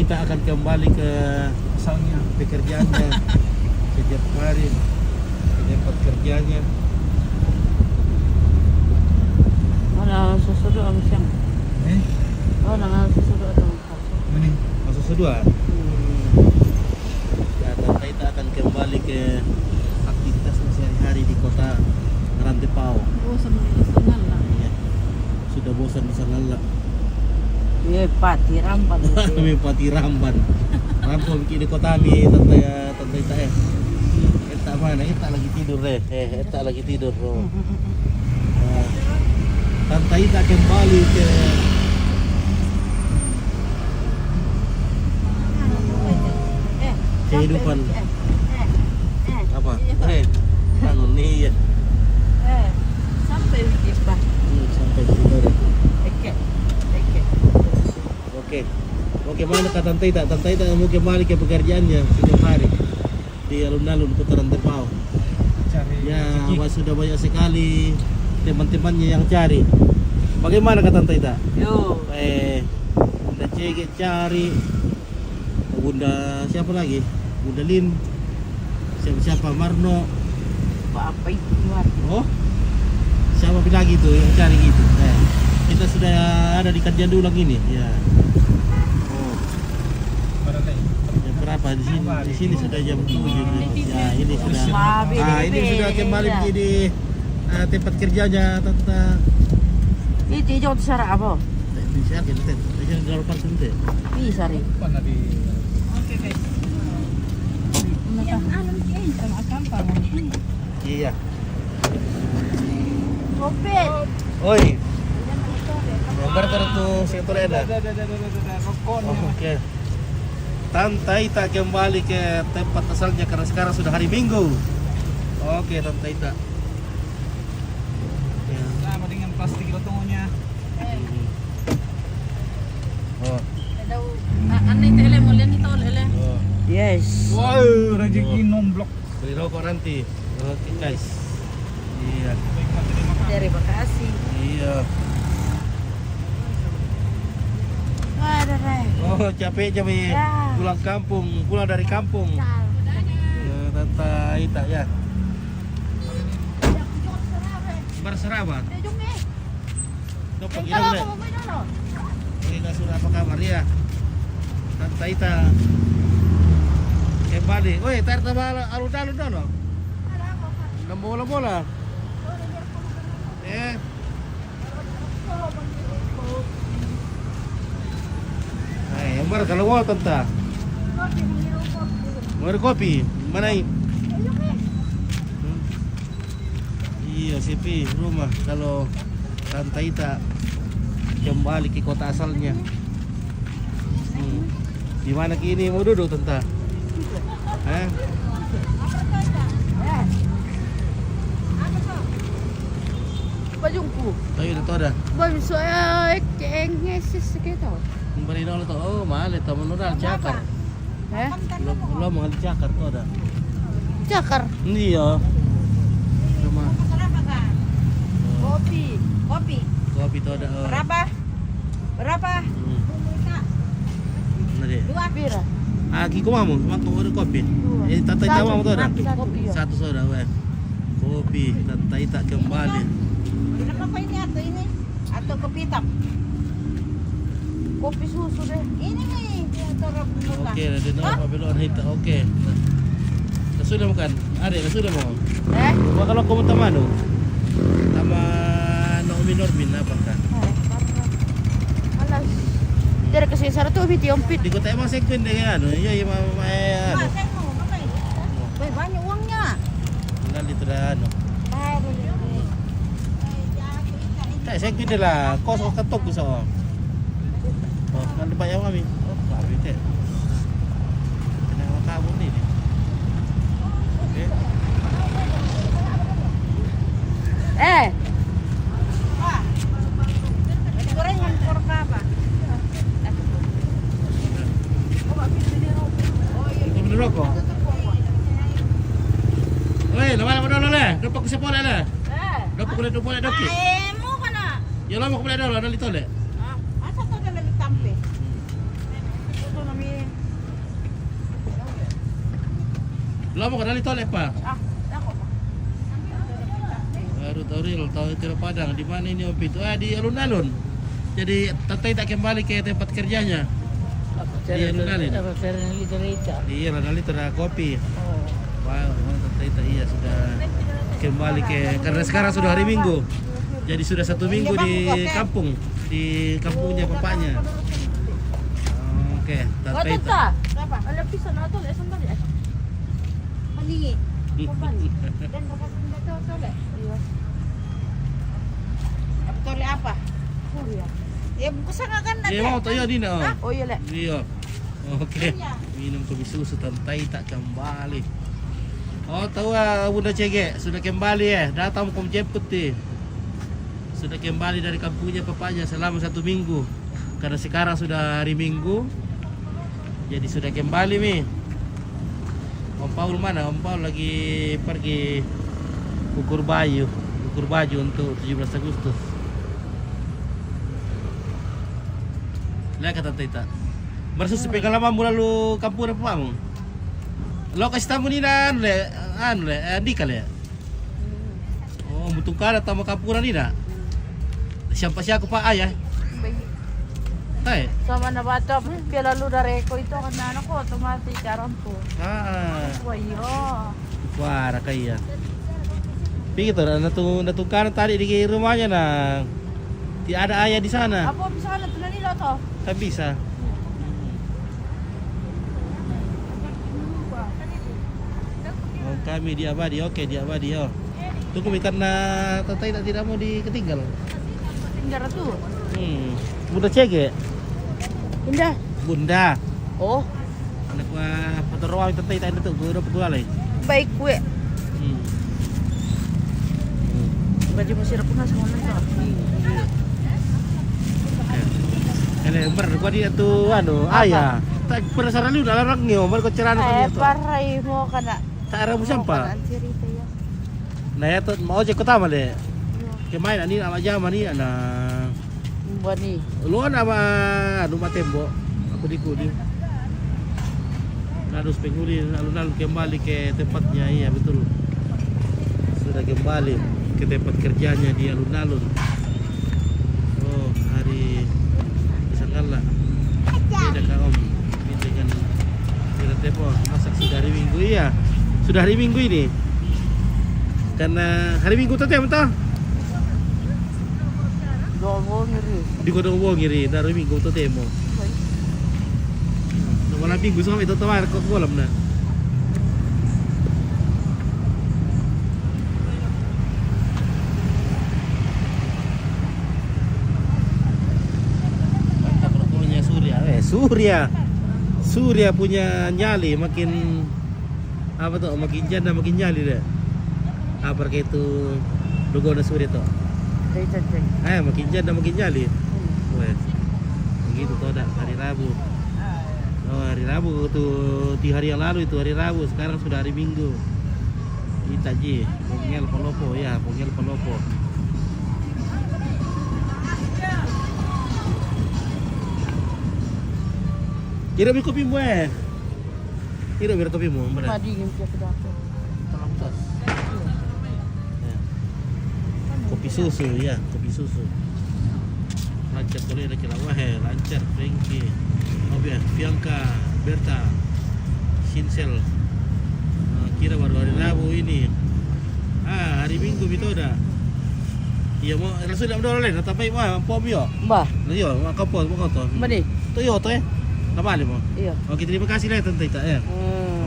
Ita akan kembali ke asalnya, pekerjaannya setiap hari ke tempat kerjanya. Mana sesuatu ang siyang. Oh, nang sesuatu ang kaso. Ini masuk sedua. Ya, Tante Ita akan kembali ke aktivitasnya sehari-hari di kota Rantepao. Bosan di sana lah. Iya. Sudah bosan di sana lah. Iya, pati rampan. Kami pati ramban. Rampung di kota kami Tante Ita ya. Eta mana? Eta lagi tidur deh. Eta lagi tidur. Tante Ita kembali ke kehidupan apa? Bangun nih ya. Sampai wikis ba? Sampai tidur. Eke. Oke, mana kata Tante Ita? Tante Ita mau kembali ke pekerjaannya setiap hari di alun-alun kota Rantepao. Ya, sudah banyak sekali teman-temannya yang cari. Bagaimana kata Tante Ita? Yo. Bunda Cege cari, Bunda siapa lagi? Bunda Lin, siapa Marno. Apa itu luar? Oh, siapa lagi tuh yang cari gitu? Kita sudah ada di kajian ulang ini, ya. Oh, jam berapa di sini? Di sini sudah jam 7. Ya, ini sudah. Ini sudah kembali menjadi tempat kerjanya Tante. Itu hijau terserah apa? Bisa kan, bisa dilakukan sendiri. Bisa rin. Mana di Oke guys. Yang alam sih sama gampang. Iya. Kopet. Oi. Yang berter tuh sektor ada. Oke. Tante Ita kembali ke tempat asalnya karena sekarang sudah hari Minggu. Oke, Tante Ita. Ya. sama dengan plastik lotongonya. Oh. Aneh tele mau lihat itu lele. Oh. Yes. Wow, rezeki nomblok. Beli rokok nanti. Oke, guys. Iya. Terima kasih. Iya. Ada Ray. Oh, capek Ya. pulang kampung, pulang dari kampung. Ya, Tante Ita ya. Berserah, Bang. Dapat gila udah. Oke, kasur apa kabar ya? Tante Ita. Kembali. Woi, tar taba alun-alun dono. Nang bola-bola. Yang baru kalau mau Tante. Mau kopi? Mana ini? Iya, sepi rumah kalau Tante Ita kembali ke kota asalnya. Di mana kini mau duduk Tante? Bajungku. Tayo na to ada. Baju saya kengesis gitu. Kembali na to. Oh, mahal ito menurut cakar. Belum mahal cakar to ada. Cakar. Iya. Cuma Kopi. kopi to ada. Berapa? Nah deh. 2 bira. Aki ko mamu, waktu ada kopi. Tante Ita mau to ada. Kopi. Satu soda weh. Kopi Tante Ita kembali. Kenapa ini atau kopi hitam? Kopi susu deh. Ini nih atau rebus. Oke, ada nama belon Ita. Oke. Sudah bukan? Ada, sudah mau. Wah, kalau kamu tamano. Sama Naomi Norbin apa kan? Alas. Dari kesini sana tuh biti ompit. Di kota emang sekuen deh kan? Iya, mama Mas, saya mau apa ini? Banyak uangnya. tinggal di terano. Kayak sekuen deh lah, kos ketok bisa. Oh, kan dibayar kami. Oh, kami teh. Kenapa kabur nih? Oke. Wah. Ini gorengan korek apa? Itu bener rokok. Weh, lama-lama dulu leh. Dapat ke sekolah leh. Dapat kulit boleh doki. Mau kana? Ya lama kau boleh dulu, ada litole. Asa to dalam tampe. Ito na mi Lo mau kenal itu oleh apa? Ako. Baru Tauril, tahu Tira Padang. Di mana ini Om Pito? Di alun-alun. Jadi Tatay tak kembali ke tempat kerjanya. Iya, alun-alun. Apa Fernali Derita? Iya, alun-alun itu ada kopi. Oh. Wow, Tatay tak iya sudah kembali ke karena sekarang sudah hari Minggu. Jadi sudah 1 minggu di kampung, di kampungnya bapaknya. Oke, Tatay tak. Berapa? Ada pisau na to, lesan balik. Paningi. Kembali. Dan bekas benda to tole. Iya. Apa tole apa? Kuya. Ya bungkusan kan na. Iya mau tayo din oh. Oh iya, Le. Iya. Oke. Minum kopi susu Tatay tak kembali. Oh tahu Bunda Cege sudah kembali ya. Datang mau jemput nih. Sudah kembali dari kampungnya bapaknya selama 1 minggu. Karena sekarang sudah hari Minggu. Jadi sudah kembali Mi. Om Paul mana? Om Paul lagi pergi ukur baju untuk 17 Agustus. Lihat kata Tita. Bersus pengalaman mula lu kampung apa kamu? Lo kasih tamu ni dan di kali ya. Oh, butuh kada tamu kampuran ni dah. Siapa aku Pak Ayah? Hai. Sama na bata, kaya lalo dari ko ito kana anak ko, otomatis karon po. Wayo. Wah, kaya. Pergi tuh, natukan tadi di rumahnya nang. Tidak ada ayah di sana. Apa bisa na tunan nila to? Tak bisa. Oh, kami di Abadi, oke di Abadi oh. Tunggu karena Tatay tidak mau diketinggal. Tinggal tu. Bunda Cege. Indah. Bunda. Oh, Anak patroa Tatay tak ada tuh, gue udah pegawai. baik gue. Baju masih rapuh nggak semuanya to? Ini ber gua dia tuh ayah. Tak penasaran lu udah larang nih, kau cerana Eh, tuh. paray mo kana. Tak ada siapa. Kan cerita ya. Nah ya tuh mau ojek kota male. Kemain ani sama jama ni ana. Bani. Luan sama rumah tembok. Aku dikudi. Harus penguli alun-alun kembali ke tempatnya, iya betul. Sudah kembali ke tempat kerjanya di alun-alun. Oh, hari Isangala. Beda kak Om. Ini dengan Tempo masak sudah hari Minggu iya. Sudah hari Minggu ini. Karena hari Minggu tadi betul. Domo ngiri. Di Godong Wongiri dari Minggu tadi mo. Malam Minggu sama itu tawar kok kolam na. Mantap rokoknya Surya punya nyali makin apa tuh makin janda makin nyali deh. Apa kayak itu logo Surya tuh. Cek. Makin janda makin nyali. Wes. Begitu tuh ada hari Rabu. Oh, hari Rabu tuh di hari yang lalu itu hari Rabu, sekarang sudah hari Minggu. Kita ji, Pongel Palopo ya, Pongel Palopo. Kira mi kopi mo eh. Kira mi kopi mo, benar. Madi yung pia pedako. Tolong tos. Ya. Kopi susu ya, kopi susu. Lancar boleh ada kelawah, lancar, Frankie. Bianca, Berta, Shinsel. Kira baru hari Rabu ini. Hari Minggu itu dah. Iya mau langsung dah lain tapi mah pom yo. Mbah, Yo, mau kapal mau kotor. mani. Tu yo tu Nama mo. Iya. Oke, terima kasih lah tante Ita ya.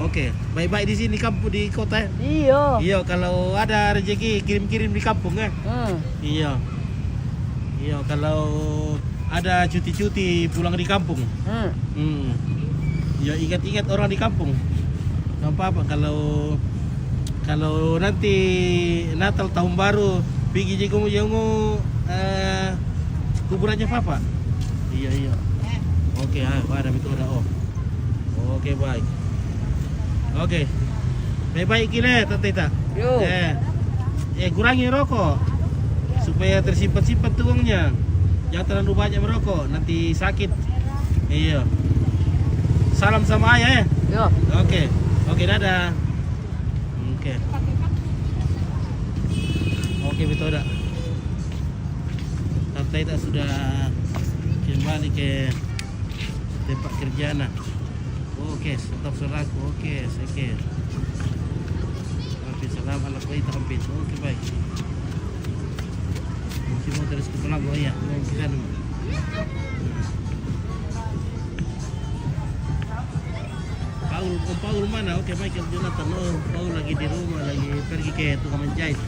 Oke, baik-baik di sini kampung di kota. Iya. Iya, kalau ada rezeki kirim-kirim di kampung ya. Iya. Iya, kalau ada cuti-cuti pulang di kampung. Ya ingat-ingat orang di kampung. Gak apa-apa kalau nanti Natal tahun baru pergi jengu kuburannya papa. Iya. Oke, ada itu ada Oke, baik. Oke. Baik gile tante Ita. Yo. Kurangi rokok supaya tersimpan-simpan tuh uangnya. Jangan terlalu banyak merokok, nanti sakit. Iya. Salam sama ayah ya. Yo. Oke, dadah. Oke. Oke, betul dah. Tante Ita sudah kembali ke tempat kerjanya. Oke, stop saudaraku. Oke, oke. Hampir salam anak Ita hampir. Oke, baik. Semua terus ke pulang ya. Kan. Paul mana? Oke, Michael Jonathan. Oh, Paul lagi di rumah, lagi pergi ke tukang menjahit.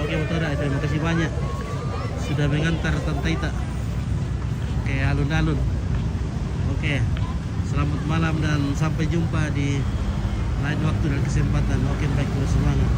Oke, Motora, terima kasih banyak sudah mengantar Tante Ita ke alun-alun. Oke, selamat malam dan sampai jumpa di lain waktu dan kesempatan. Oke, baik, terus semangat.